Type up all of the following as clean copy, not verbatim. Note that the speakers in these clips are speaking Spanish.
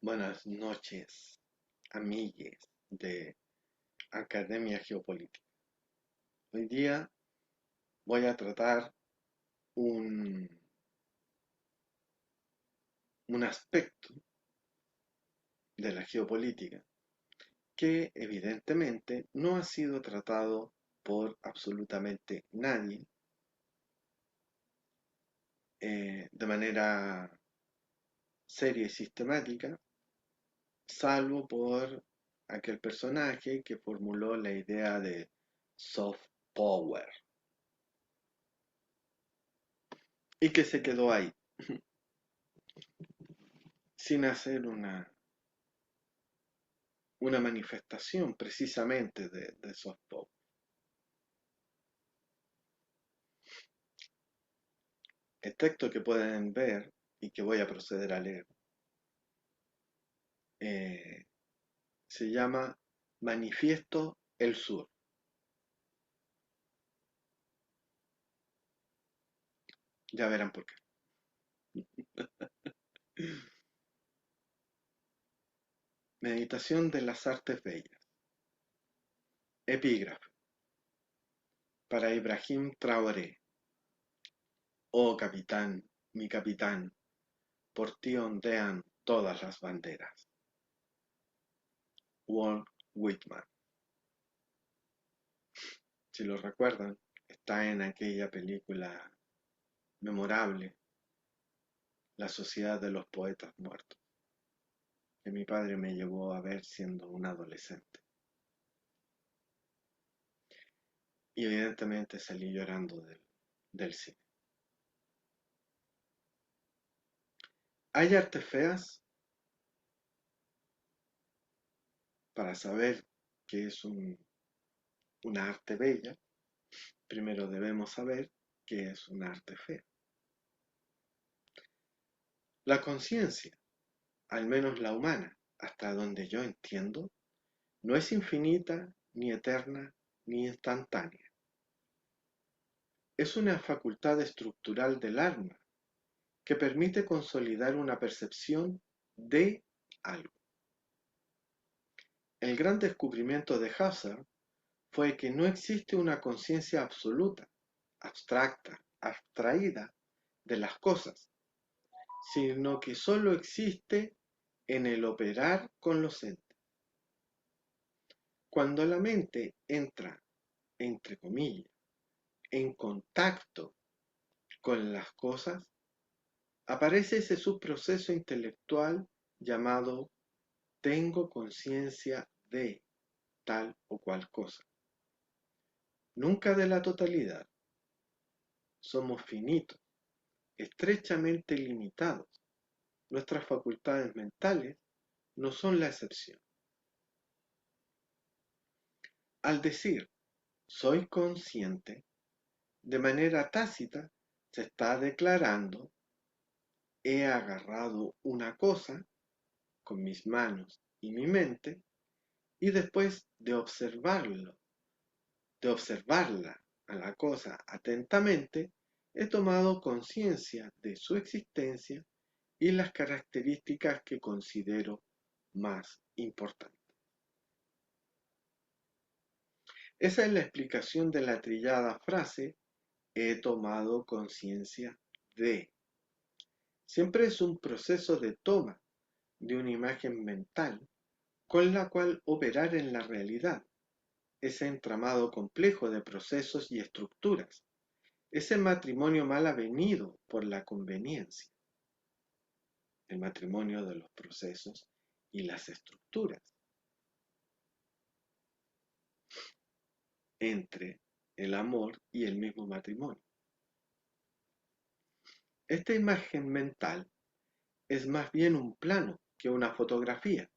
Buenas noches, amigues de Academia Geopolítica. Hoy día voy a tratar un, un aspecto de la geopolítica que evidentemente no ha sido tratado por absolutamente nadie de manera seria y sistemática, salvo por aquel personaje que formuló la idea de soft power y que se quedó ahí, sin hacer una manifestación precisamente de soft power. El texto que pueden ver y que voy a proceder a leer eh, se llama Manifiesto El Sur. Ya verán por qué. Meditación de las artes bellas. Epígrafe. Para Ibrahim Traoré. Oh capitán, mi capitán, por ti ondean todas las banderas. Walt Whitman. Si lo recuerdan, está en aquella película memorable, La Sociedad de los Poetas Muertos, que mi padre me llevó a ver siendo un adolescente. Y evidentemente salí llorando del cine. ¿Hay artes feas? Para saber qué es una arte bella, primero debemos saber qué es una arte fea. La conciencia, al menos la humana, hasta donde yo entiendo, no es infinita, ni eterna, ni instantánea. Es una facultad estructural del alma que permite consolidar una percepción de algo. El gran descubrimiento de Husserl fue que no existe una conciencia absoluta, abstracta, abstraída de las cosas, sino que sólo existe en el operar con los entes. Cuando la mente entra, entre comillas, en contacto con las cosas, aparece ese subproceso intelectual llamado tengo conciencia de tal o cual cosa. Nunca de la totalidad. Somos finitos, estrechamente limitados. Nuestras facultades mentales no son la excepción. Al decir soy consciente, de manera tácita se está declarando he agarrado una cosa con mis manos y mi mente y después de observarla a la cosa atentamente, he tomado conciencia de su existencia y las características que considero más importantes. Esa es la explicación de la trillada frase he tomado conciencia de. Siempre es un proceso de toma de una imagen mental con la cual operar en la realidad, ese entramado complejo de procesos y estructuras, ese matrimonio mal avenido por la conveniencia, el matrimonio de los procesos y las estructuras, entre el amor y el mismo matrimonio. Esta imagen mental es más bien un plano que una fotografía.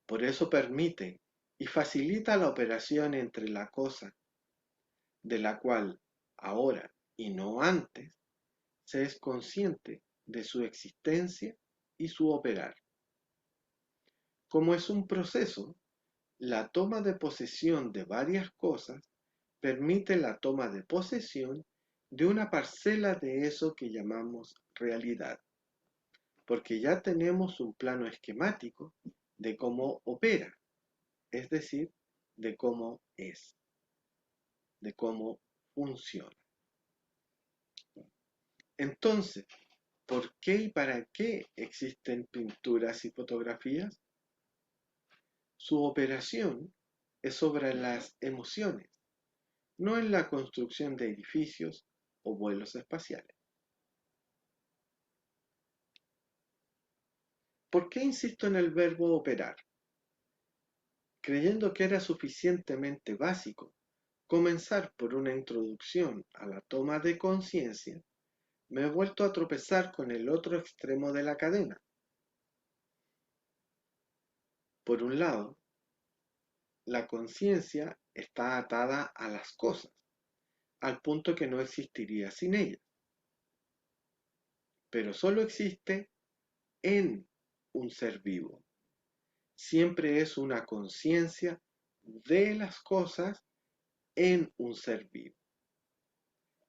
Por eso permite y facilita la operación entre la cosa, de la cual ahora y no antes se es consciente de su existencia y su operar. Como es un proceso, la toma de posesión de varias cosas permite la toma de posesión de una parcela de eso que llamamos realidad. porque ya tenemos un plano esquemático de cómo opera, es decir, de cómo es, de cómo funciona. Entonces, ¿por qué y para qué existen pinturas y fotografías? Su operación es sobre las emociones, no en la construcción de edificios o vuelos espaciales. ¿Por qué insisto en el verbo operar? Creyendo que era suficientemente básico comenzar por una introducción a la toma de conciencia, me he vuelto a tropezar con el otro extremo de la cadena. Por un lado, la conciencia está atada a las cosas, al punto que no existiría sin ellas, pero solo existe en un ser vivo. Siempre es una conciencia de las cosas en un ser vivo.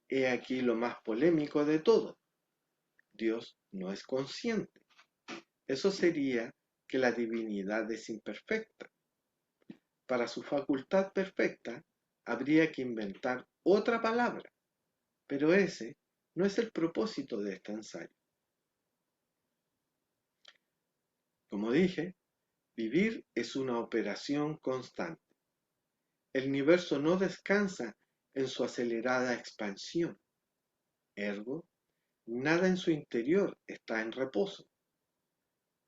He aquí lo más polémico de todo. Dios no es consciente. Eso sería que la divinidad es imperfecta. Para su facultad perfecta habría que inventar otra palabra, pero ese no es el propósito de este ensayo. Como dije, vivir es una operación constante. El universo no descansa en su acelerada expansión. Ergo, nada en su interior está en reposo.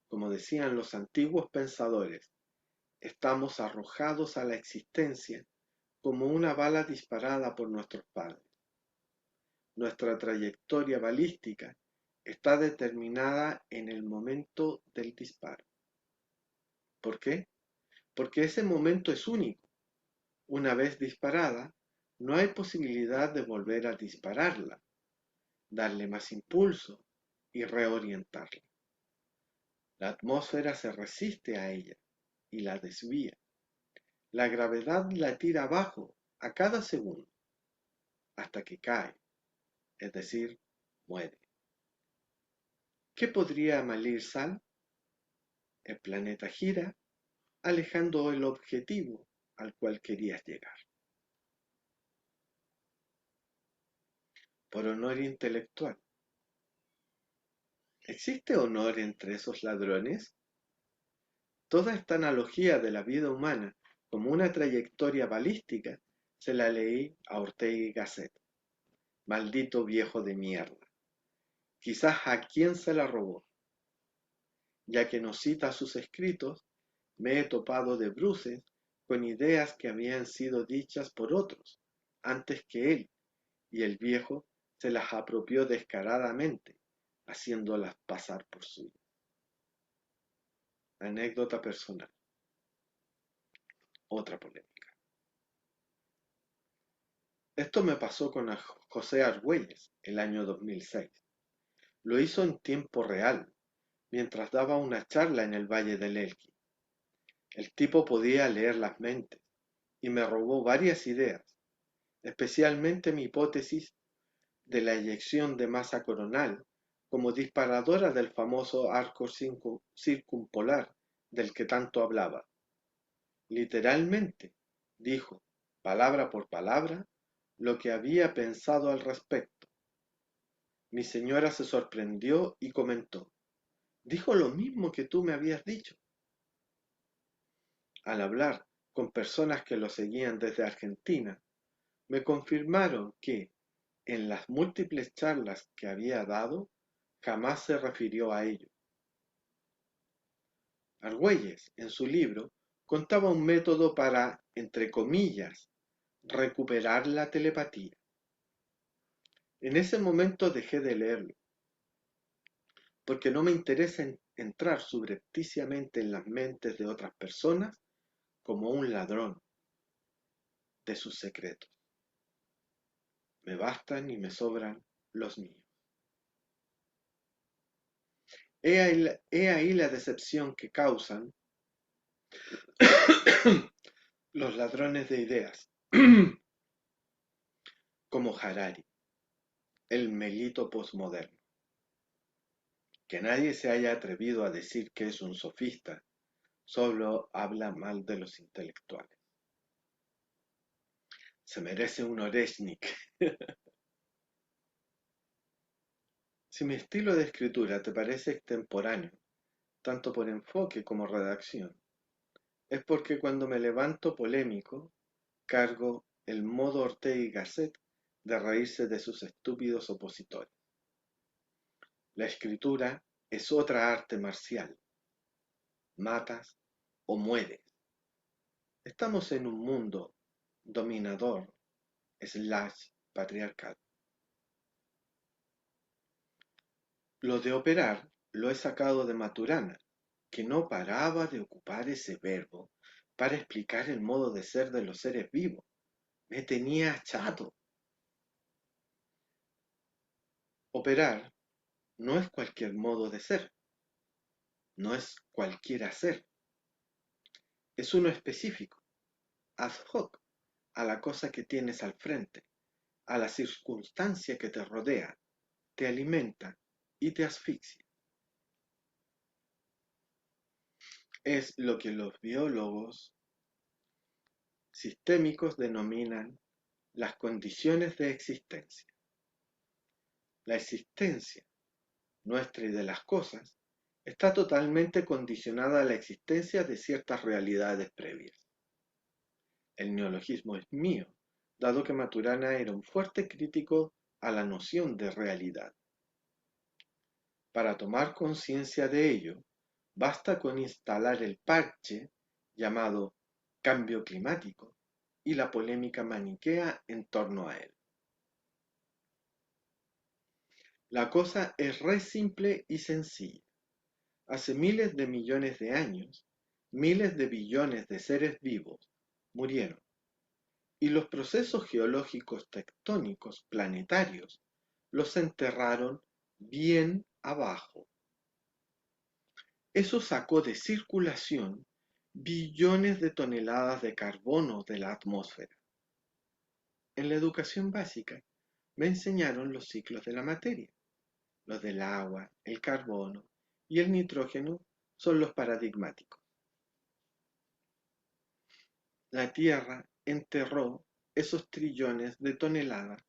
Como decían los antiguos pensadores, estamos arrojados a la existencia como una bala disparada por nuestros padres. Nuestra trayectoria balística está determinada en el momento del disparo. ¿Por qué? Porque ese momento es único. Una vez disparada, no hay posibilidad de volver a dispararla, darle más impulso y reorientarla. La atmósfera se resiste a ella y la desvía. La gravedad la tira abajo a cada segundo, hasta que cae, es decir, muere. ¿Qué podría malir Sal? El planeta gira, alejando el objetivo al cual querías llegar. Por honor intelectual. ¿Existe honor entre esos ladrones? Toda esta analogía de la vida humana como una trayectoria balística se la leí a Ortega y Gasset. Maldito viejo de mierda. Quizás a quién se la robó. Ya que no cita sus escritos, me he topado de bruces con ideas que habían sido dichas por otros, antes que él, y el viejo se las apropió descaradamente, haciéndolas pasar por suyas. Anécdota personal. Otra polémica. Esto me pasó con José Argüelles el año 2006. Lo hizo en tiempo real, mientras daba una charla en el Valle del Elqui. El tipo podía leer las mentes y me robó varias ideas, especialmente mi hipótesis de la eyección de masa coronal como disparadora del famoso arco circumpolar del que tanto hablaba. Literalmente, dijo, palabra por palabra, lo que había pensado al respecto. Mi señora se sorprendió y comentó, dijo lo mismo que tú me habías dicho. Al hablar con personas que lo seguían desde Argentina, me confirmaron que, en las múltiples charlas que había dado, jamás se refirió a ello. Argüelles, en su libro, contaba un método para, entre comillas, recuperar la telepatía. En ese momento dejé de leerlo, porque no me interesa entrar subrepticiamente en las mentes de otras personas como un ladrón de sus secretos. Me bastan y me sobran los míos. He ahí la decepción que causan los ladrones de ideas, como Harari, el melito posmoderno. Que nadie se haya atrevido a decir que es un sofista, solo habla mal de los intelectuales. Se merece un Oreshnik. Si mi estilo de escritura te parece extemporáneo, tanto por enfoque como redacción, es porque cuando me levanto polémico, cargo el modo Ortega y Gasset de reírse de sus estúpidos opositores. La escritura es otra arte marcial. Matas o mueres. Estamos en un mundo dominador / patriarcal. Lo de operar lo he sacado de Maturana, que no paraba de ocupar ese verbo para explicar el modo de ser de los seres vivos. Me tenía chato. Operar no es cualquier modo de ser, no es cualquier hacer. Es uno específico, ad hoc, a la cosa que tienes al frente, a la circunstancia que te rodea, te alimenta y te asfixia. Es lo que los biólogos sistémicos denominan las condiciones de existencia. La existencia nuestra y de las cosas está totalmente condicionada a la existencia de ciertas realidades previas. El neologismo es mío, dado que Maturana era un fuerte crítico a la noción de realidad. Para tomar conciencia de ello, basta con instalar el parche llamado cambio climático y la polémica maniquea en torno a él. La cosa es re simple y sencilla. Hace miles de millones de años, miles de billones de seres vivos murieron, y los procesos geológicos tectónicos planetarios los enterraron bien abajo. Eso sacó de circulación billones de toneladas de carbono de la atmósfera. En la educación básica me enseñaron los ciclos de la materia. Los del agua, el carbono y el nitrógeno son los paradigmáticos. La Tierra enterró esos trillones de toneladas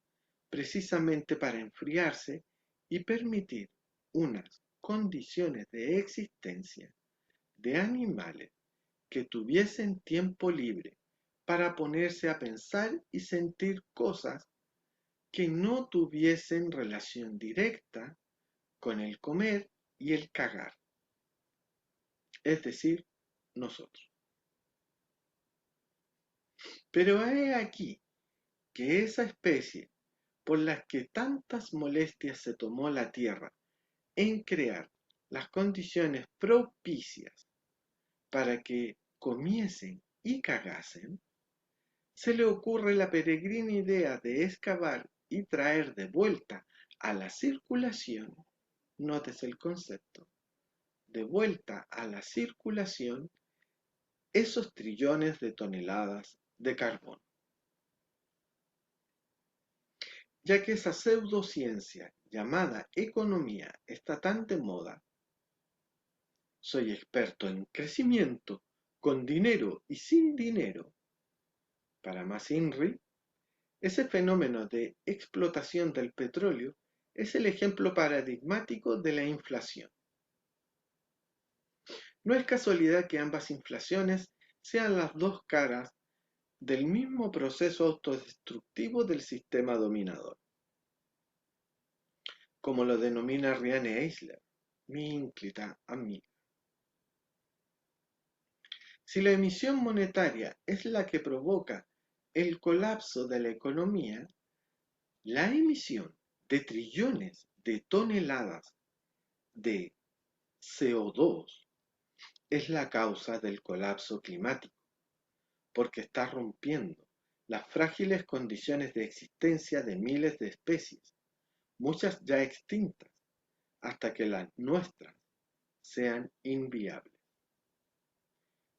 precisamente para enfriarse y permitir unas condiciones de existencia de animales que tuviesen tiempo libre para ponerse a pensar y sentir cosas que no tuviesen relación directa con el comer y el cagar, es decir, nosotros. Pero he aquí que esa especie por la que tantas molestias se tomó la Tierra en crear las condiciones propicias para que comiesen y cagasen, se le ocurre la peregrina idea de excavar y traer de vuelta a la circulación, notes el concepto, de vuelta a la circulación esos trillones de toneladas de carbono. Ya que esa pseudociencia llamada economía está tan de moda, soy experto en crecimiento, con dinero y sin dinero. Para más INRI, ese fenómeno de explotación del petróleo es el ejemplo paradigmático de la inflación. No es casualidad que ambas inflaciones sean las dos caras del mismo proceso autodestructivo del sistema dominador, como lo denomina Riane Eisler, mi ínclita amiga. Si la emisión monetaria es la que provoca el colapso de la economía, la emisión de trillones de toneladas de CO2 es la causa del colapso climático, porque está rompiendo las frágiles condiciones de existencia de miles de especies, muchas ya extintas, hasta que las nuestras sean inviables.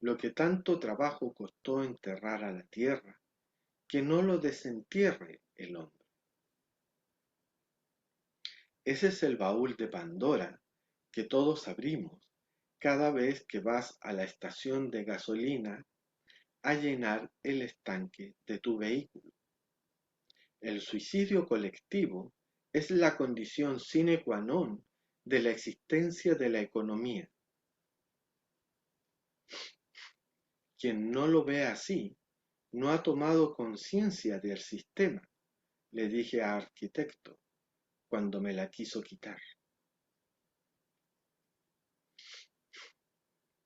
Lo que tanto trabajo costó enterrar a la tierra, que no lo desentierre el hombre. Ese es el baúl de Pandora que todos abrimos cada vez que vas a la estación de gasolina a llenar el estanque de tu vehículo. El suicidio colectivo es la condición sine qua non de la existencia de la economía. Quien no lo ve así, no ha tomado conciencia del sistema, le dije a Arquitecto, cuando me la quiso quitar.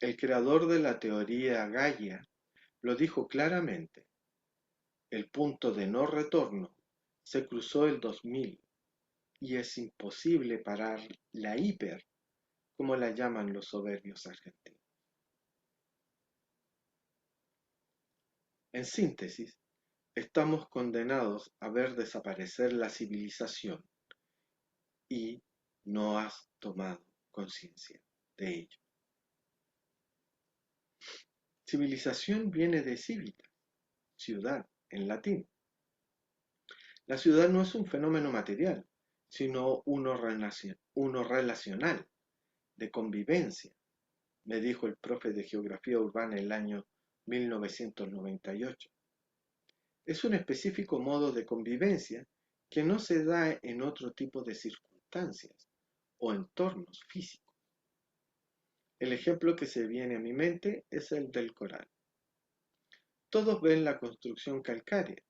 El creador de la teoría Gaia lo dijo claramente. El punto de no retorno se cruzó el 2000 y es imposible parar la hiper, como la llaman los soberbios argentinos. En síntesis, estamos condenados a ver desaparecer la civilización y no has tomado conciencia de ello. Civilización viene de civitas, ciudad en latín. La ciudad no es un fenómeno material, sino uno relacional, de convivencia, me dijo el profe de Geografía Urbana en el año 1998. Es un específico modo de convivencia que no se da en otro tipo de circunstancias o entornos físicos. El ejemplo que se viene a mi mente es el del coral. Todos ven la construcción calcárea,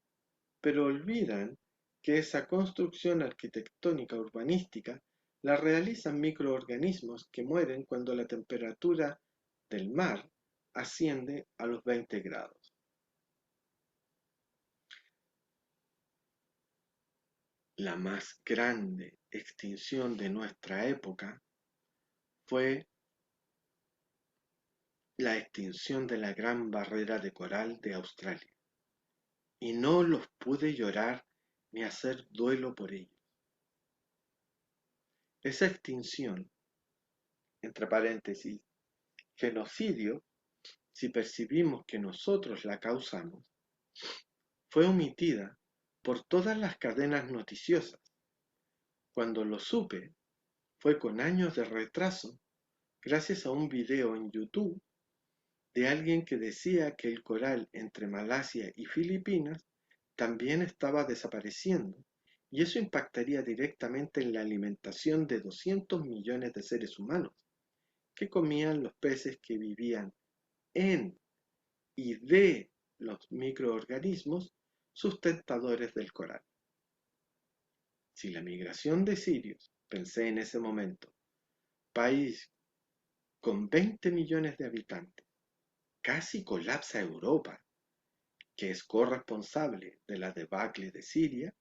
pero olvidan que esa construcción arquitectónica urbanística la realizan microorganismos que mueren cuando la temperatura del mar asciende a los 20 grados. La más grande extinción de nuestra época fue la extinción de la gran barrera de coral de Australia, y no los pude llorar ni hacer duelo por ello. Esa extinción, entre paréntesis, genocidio, si percibimos que nosotros la causamos, fue omitida por todas las cadenas noticiosas. Cuando lo supe, fue con años de retraso, gracias a un video en YouTube de alguien que decía que el coral entre Malasia y Filipinas también estaba desapareciendo, y eso impactaría directamente en la alimentación de 200 millones de seres humanos, que comían los peces que vivían en y de los microorganismos sustentadores del coral. Si la migración de sirios, pensé en ese momento, país con 20 millones de habitantes, casi colapsa Europa, que es corresponsable de la debacle de Siria,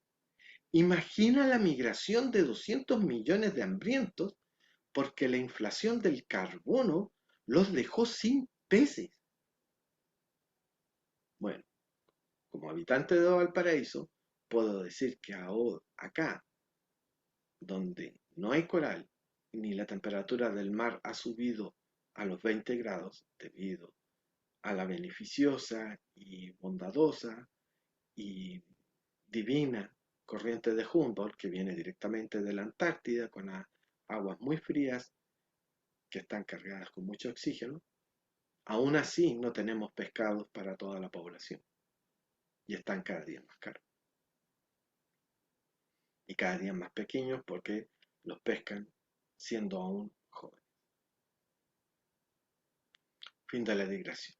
imagina la migración de 200 millones de hambrientos porque la inflación del carbono los dejó sin peces. Bueno, como habitante de Valparaíso, puedo decir que acá, donde no hay coral, ni la temperatura del mar ha subido a los 20 grados debido a la beneficiosa y bondadosa y divina corriente de Humboldt que viene directamente de la Antártida con aguas muy frías que están cargadas con mucho oxígeno, aún así no tenemos pescados para toda la población y están cada día más caros y cada día más pequeños porque los pescan siendo aún jóvenes. Fin de la digresión.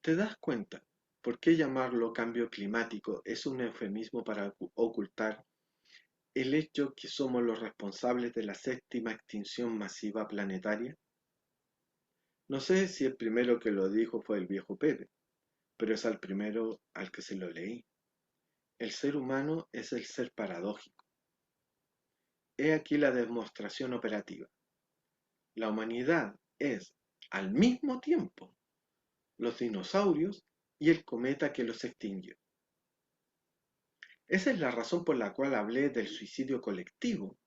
¿Te das cuenta por qué llamarlo cambio climático es un eufemismo para ocultar el hecho que somos los responsables de la séptima extinción masiva planetaria? No sé si el primero que lo dijo fue el viejo Pepe, pero es al primero al que se lo leí. El ser humano es el ser paradójico. He aquí la demostración operativa. La humanidad es, al mismo tiempo, los dinosaurios y el cometa que los extinguió. Esa es la razón por la cual hablé del suicidio colectivo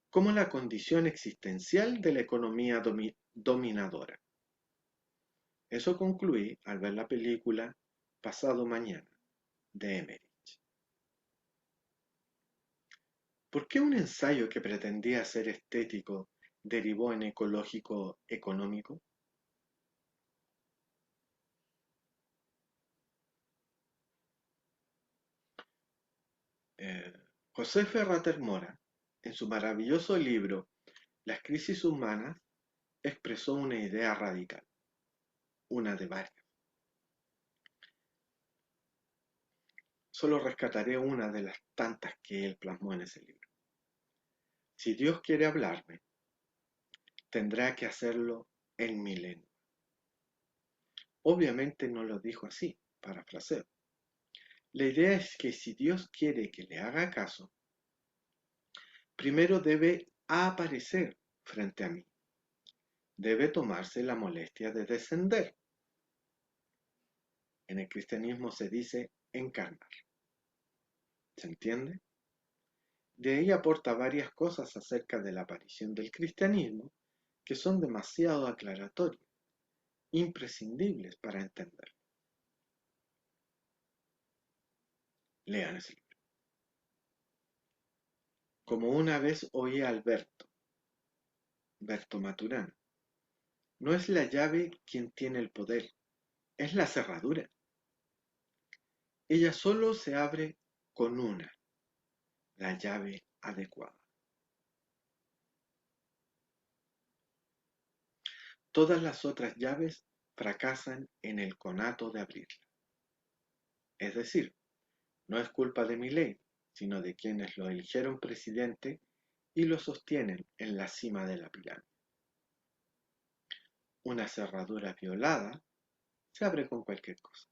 como la condición existencial de la economía dominadora. Eso concluí al ver la película Pasado Mañana de Emmerich. ¿Por qué un ensayo que pretendía ser estético derivó en ecológico económico? Eh, José Ferrater Mora, en su maravilloso libro Las crisis humanas, expresó una idea radical, una de varias. Solo rescataré una de las tantas que él plasmó en ese libro. Si Dios quiere hablarme, tendrá que hacerlo en mi lengua. Obviamente no lo dijo así, parafraseo. La idea es que si Dios quiere que le haga caso, primero debe aparecer frente a mí. Debe tomarse la molestia de descender. En el cristianismo se dice encarnar. ¿Se entiende? De ahí aporta varias cosas acerca de la aparición del cristianismo que son demasiado aclaratorias, imprescindibles para entender. Lean ese libro. Como una vez oí a Berto Maturana, no es la llave quien tiene el poder, es la cerradura. Ella solo se abre con una, la llave adecuada. Todas las otras llaves fracasan en el conato de abrirla. Es decir, no es culpa de Milei, sino de quienes lo eligieron presidente y lo sostienen en la cima de la pirámide. Una cerradura violada se abre con cualquier cosa.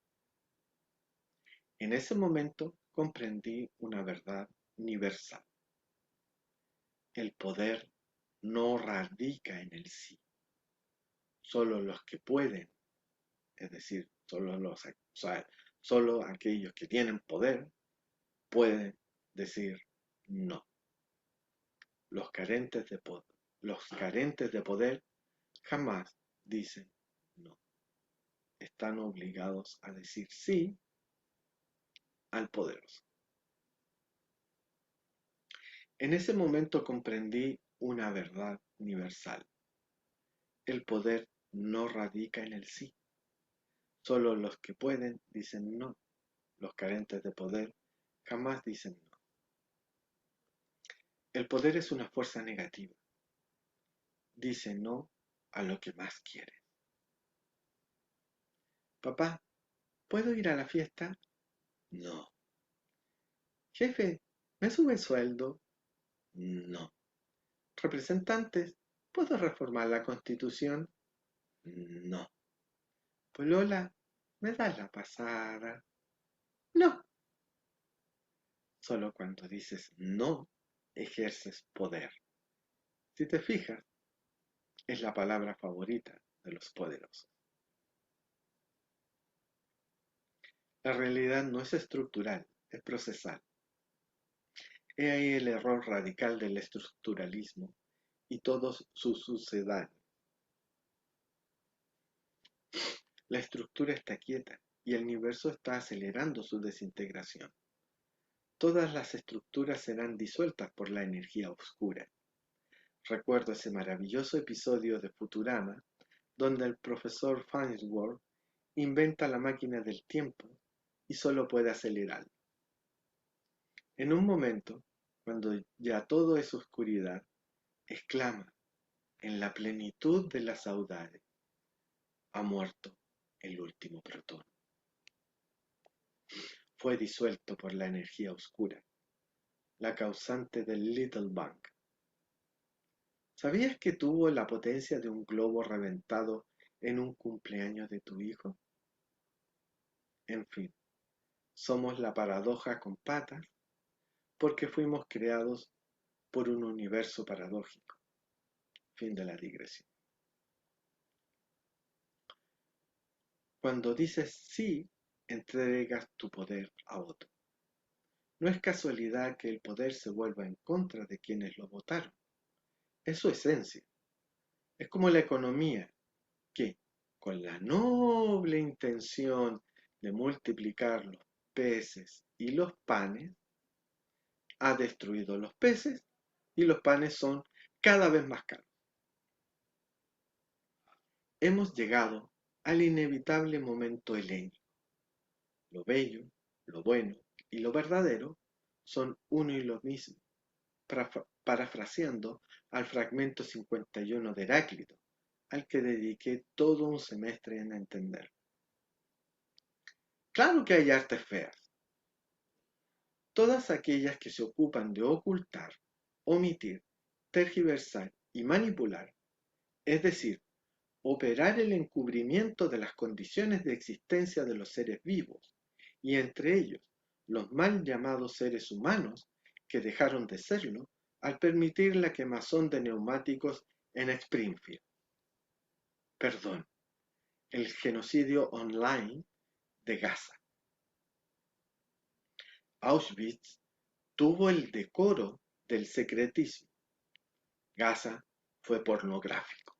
En ese momento comprendí una verdad universal. El poder no radica en el sí. Solo los que pueden, es decir, solo aquellos que tienen poder, pueden decir no. Los carentes de poder jamás dicen no. Están obligados a decir sí al poderoso. En ese momento comprendí una verdad universal. El poder no radica en el sí. Solo los que pueden dicen no. Los carentes de poder jamás dicen no. El poder es una fuerza negativa. Dice no a lo que más quiere. Papá, ¿puedo ir a la fiesta? No. Jefe, ¿me sube el sueldo? No. Representantes, ¿puedo reformar la Constitución? No. Polola, ¿me das la pasada? No. Solo cuando dices no, ejerces poder. Si te fijas, es la palabra favorita de los poderosos. La realidad no es estructural, es procesal. He ahí el error radical del estructuralismo y todos sus sucedáneos. La estructura está quieta y el universo está acelerando su desintegración. Todas las estructuras serán disueltas por la energía oscura. Recuerdo ese maravilloso episodio de Futurama donde el profesor Farnsworth inventa la máquina del tiempo y solo puede acelerarlo. En un momento, cuando ya todo es oscuridad, exclama, en la plenitud de la saudade, ha muerto el último protón. Fue disuelto por la energía oscura, la causante del Little Bang. ¿Sabías que tuvo la potencia de un globo reventado en un cumpleaños de tu hijo? En fin, somos la paradoja con patas porque fuimos creados por un universo paradójico. Fin de la digresión. Cuando dices sí, entregas tu poder a otro. No es casualidad que el poder se vuelva en contra de quienes lo votaron. Es su esencia. Es como la economía, que, con la noble intención de multiplicar los peces y los panes, ha destruido los peces y los panes son cada vez más caros. Hemos llegado al inevitable momento helénico. Lo bello, lo bueno y lo verdadero son uno y lo mismo, parafraseando al fragmento 51 de Heráclito, al que dediqué todo un semestre en entender. Claro que hay artes feas, todas aquellas que se ocupan de ocultar, omitir, tergiversar y manipular, es decir, operar el encubrimiento de las condiciones de existencia de los seres vivos, y entre ellos los mal llamados seres humanos, que dejaron de serlo al permitir la quemazón de neumáticos en Springfield. Perdón, el genocidio online de Gaza. Auschwitz tuvo el decoro del secretismo. Gaza fue pornográfico.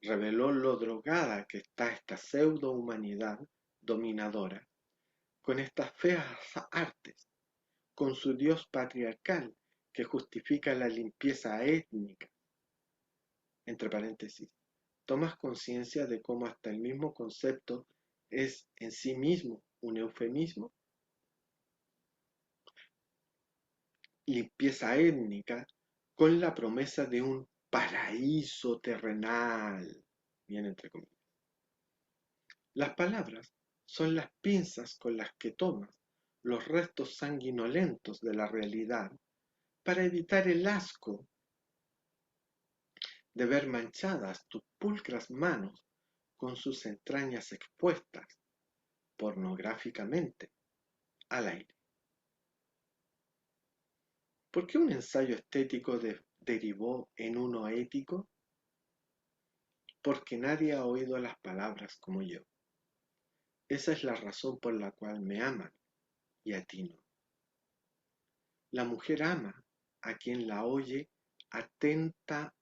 Reveló lo drogada que está esta pseudo-humanidad dominadora, con estas feas artes, con su dios patriarcal que justifica la limpieza étnica. Entre paréntesis, tomas conciencia de cómo hasta el mismo concepto es en sí mismo un eufemismo. Limpieza étnica con la promesa de un paraíso terrenal, bien entre comillas. Las palabras son las pinzas con las que tomas los restos sanguinolentos de la realidad para evitar el asco de ver manchadas tus pulcras manos con sus entrañas expuestas pornográficamente al aire. ¿Por qué un ensayo estético derivó en uno ético? Porque nadie ha oído las palabras como yo. Esa es la razón por la cual me aman y a ti no. La mujer ama a quien la oye atentamente.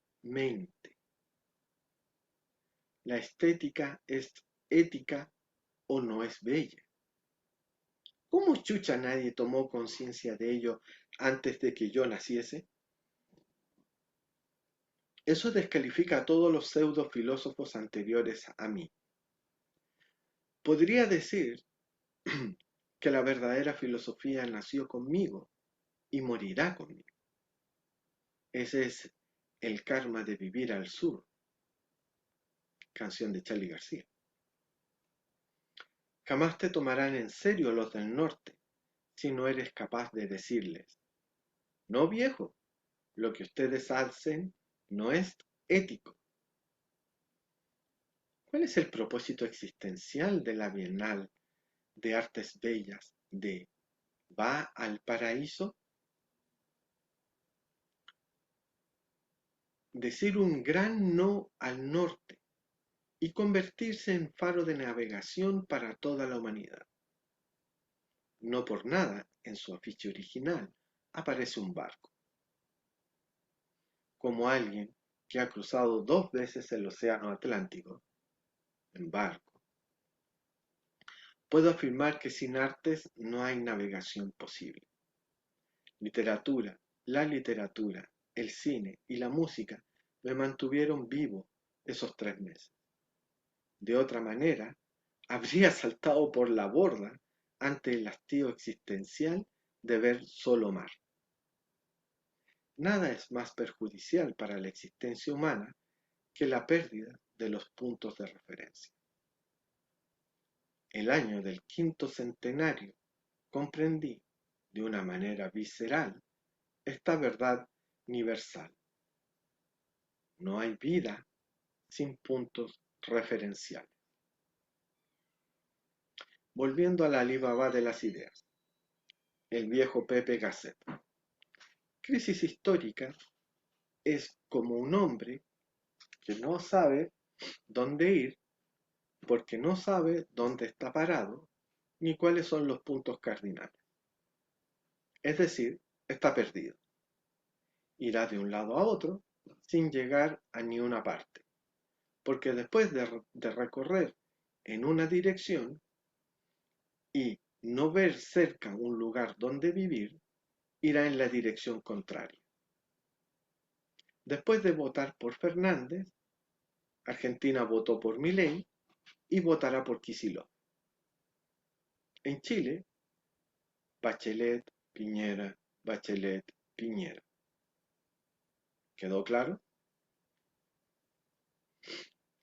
La estética es ética o no es bella. ¿Cómo chucha nadie tomó conciencia de ello antes de que yo naciese? Eso descalifica a todos los pseudo filósofos anteriores a mí. Podría decir que la verdadera filosofía nació conmigo y morirá conmigo. Ese es el karma de vivir al sur, canción de Charly García. Jamás te tomarán en serio los del norte si no eres capaz de decirles, no viejo, lo que ustedes hacen no es ético. ¿Cuál es el propósito existencial de la Bienal de Artes Bellas de ¿Va al paraíso? Decir un gran no al norte y convertirse en faro de navegación para toda la humanidad. No por nada, en su afiche original, aparece un barco. Como alguien que ha cruzado 2 veces el océano Atlántico, en barco, puedo afirmar que sin artes no hay navegación posible. La literatura, el cine y la música me mantuvieron vivo esos 3 meses. De otra manera, habría saltado por la borda ante el hastío existencial de ver solo mar. Nada es más perjudicial para la existencia humana que la pérdida de los puntos de referencia. El año del 5º centenario comprendí de una manera visceral esta verdad universal. No hay vida sin puntos referenciales. Volviendo a la Alibaba de las ideas, el viejo Pepe Gasset. Crisis histórica es como un hombre que no sabe dónde ir porque no sabe dónde está parado ni cuáles son los puntos cardinales. Es decir, está perdido. Irá de un lado a otro sin llegar a ninguna parte, porque después de recorrer en una dirección y no ver cerca un lugar donde vivir, irá en la dirección contraria. Después de votar por Fernández, Argentina votó por Milei y votará por Kicillof. En Chile, Bachelet, Piñera, Bachelet, Piñera. ¿Quedó claro?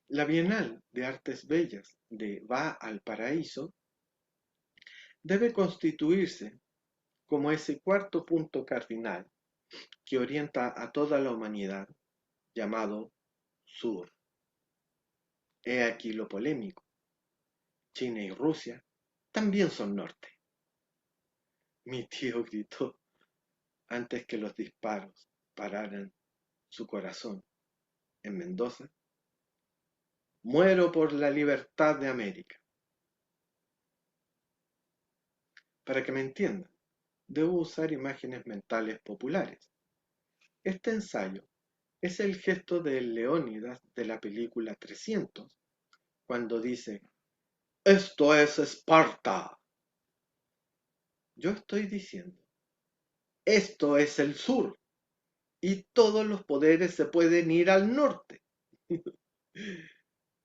La Bienal de Artes Bellas de Valparaíso debe constituirse como ese cuarto punto cardinal que orienta a toda la humanidad, llamado Sur. He aquí lo polémico. China y Rusia también son norte. Mi tío gritó antes que los disparos pararan su corazón en Mendoza. Muero por la libertad de América. Para que me entiendan, debo usar imágenes mentales populares. Este ensayo es el gesto de Leónidas de la película 300, cuando dice, «Esto es Esparta». Yo estoy diciendo, esto es el sur, y todos los poderes se pueden ir al norte.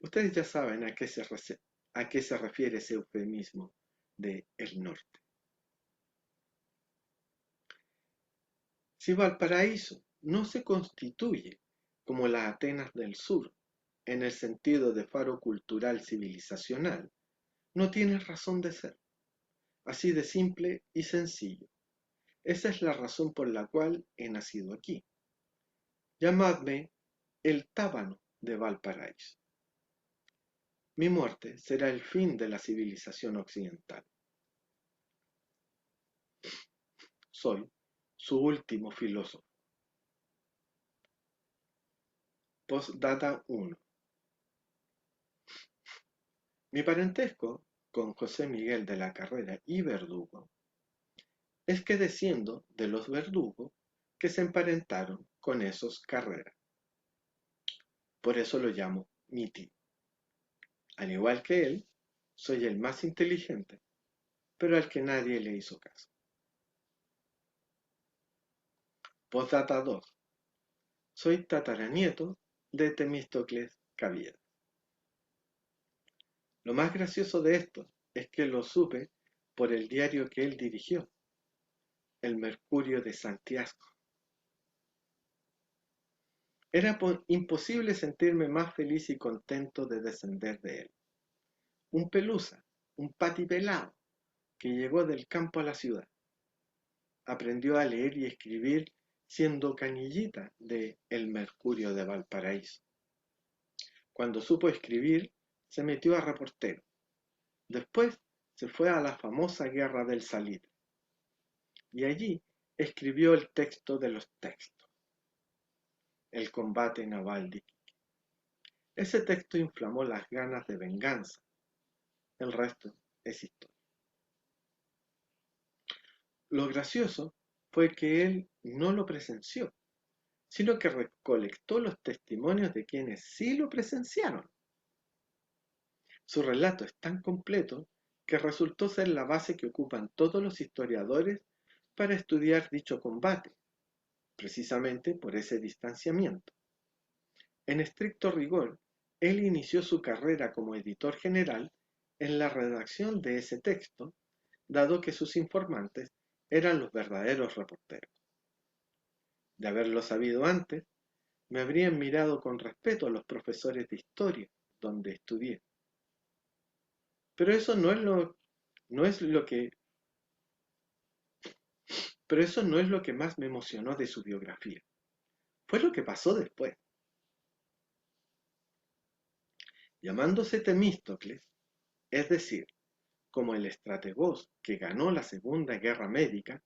Ustedes ya saben a qué se refiere ese eufemismo de el norte. Si Valparaíso no se constituye como las Atenas del sur, en el sentido de faro cultural civilizacional, no tiene razón de ser. Así de simple y sencillo. Esa es la razón por la cual he nacido aquí. Llamadme el Tábano de Valparaíso. Mi muerte será el fin de la civilización occidental. Soy su último filósofo. Postdata 1. Mi parentesco con José Miguel de la Carrera y Verdugo es que desciendo de los Verdugo que se emparentaron con esos Carrera. Por eso lo llamo mi tío. Al igual que él, soy el más inteligente, pero al que nadie le hizo caso. Postdata 2. Soy tataranieto de Temístocles Caviedes. Lo más gracioso de esto es que lo supe por el diario que él dirigió, El Mercurio de Santiago. Era imposible sentirme más feliz y contento de descender de él. Un pelusa, un patipelado, que llegó del campo a la ciudad. Aprendió a leer y escribir siendo canillita de El Mercurio de Valparaíso. Cuando supo escribir, se metió a reportero. Después se fue a la famosa Guerra del Salitre. Y allí escribió el texto de los textos, El combate naval de Iquique. Ese texto inflamó las ganas de venganza. El resto es historia. Lo gracioso fue que él no lo presenció, sino que recolectó los testimonios de quienes sí lo presenciaron. Su relato es tan completo que resultó ser la base que ocupan todos los historiadores para estudiar dicho combate, precisamente por ese distanciamiento. En estricto rigor, él inició su carrera como editor general en la redacción de ese texto, dado que sus informantes eran los verdaderos reporteros. De haberlo sabido antes, me habrían mirado con respeto a los profesores de historia donde estudié. Pero eso no es lo que Pero eso no es lo que más me emocionó de su biografía. Fue lo que pasó después. Llamándose Temístocles, es decir, como el estrategos que ganó la Segunda Guerra Médica,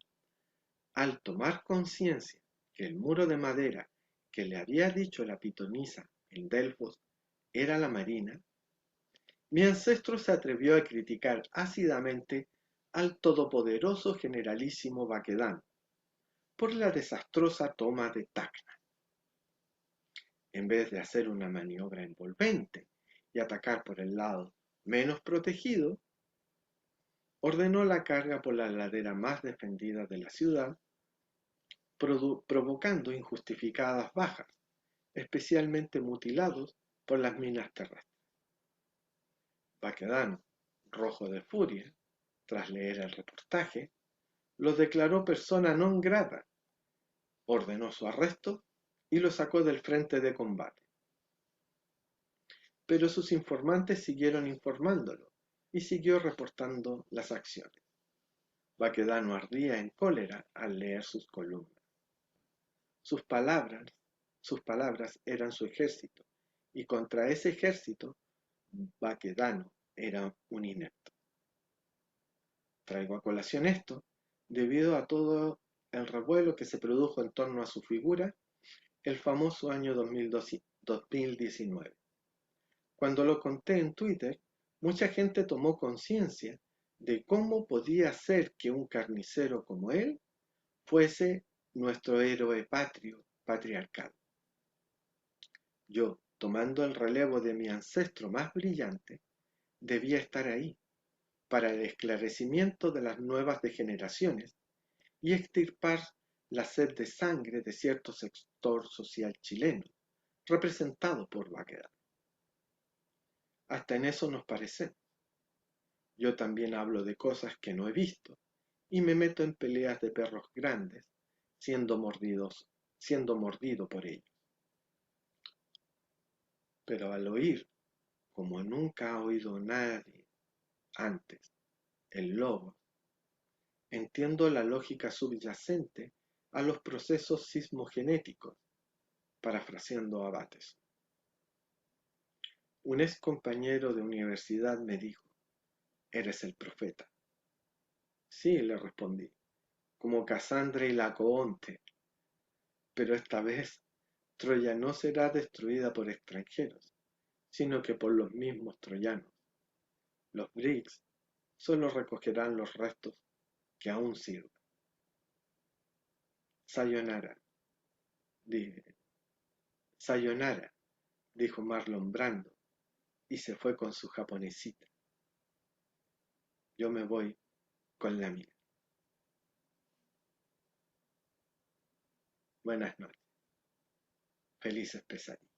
al tomar conciencia que el muro de madera que le había dicho la pitonisa en Delfos era la marina, mi ancestro se atrevió a criticar ácidamente al todopoderoso generalísimo Baquedano por la desastrosa toma de Tacna. En vez de hacer una maniobra envolvente y atacar por el lado menos protegido, ordenó la carga por la ladera más defendida de la ciudad provocando injustificadas bajas, especialmente mutilados por las minas terrestres. Baquedano, rojo de furia, tras leer el reportaje, los declaró persona non grata, ordenó su arresto y lo sacó del frente de combate. Pero sus informantes siguieron informándolo y siguió reportando las acciones. Baquedano ardía en cólera al leer sus columnas. Sus palabras, sus palabras eran su ejército, y contra ese ejército, Baquedano era un inepto. Traigo a colación esto, debido a todo el revuelo que se produjo en torno a su figura el famoso año 2019. Cuando lo conté en Twitter, mucha gente tomó conciencia de cómo podía ser que un carnicero como él fuese nuestro héroe patrio, patriarcal. Yo, tomando el relevo de mi ancestro más brillante, debía estar ahí, para el esclarecimiento de las nuevas degeneraciones y extirpar la sed de sangre de cierto sector social chileno, representado por Baquedano. Hasta en eso nos parecemos. Yo también hablo de cosas que no he visto y me meto en peleas de perros grandes, siendo mordido por ellos. Pero al oír, como nunca ha oído nadie antes, el lobo, entiendo la lógica subyacente a los procesos sismogenéticos, parafraseando a Bateson. Un ex compañero de universidad me dijo: «Eres el profeta». Sí, le respondí, como Casandra y Laocoonte, pero esta vez Troya no será destruida por extranjeros, sino que por los mismos troyanos. Los BRICS solo recogerán los restos que aún sirvan. Sayonara, sayonara, dijo Marlon Brando, y se fue con su japonesita. Yo me voy con la mía. Buenas noches. Felices pesadillas.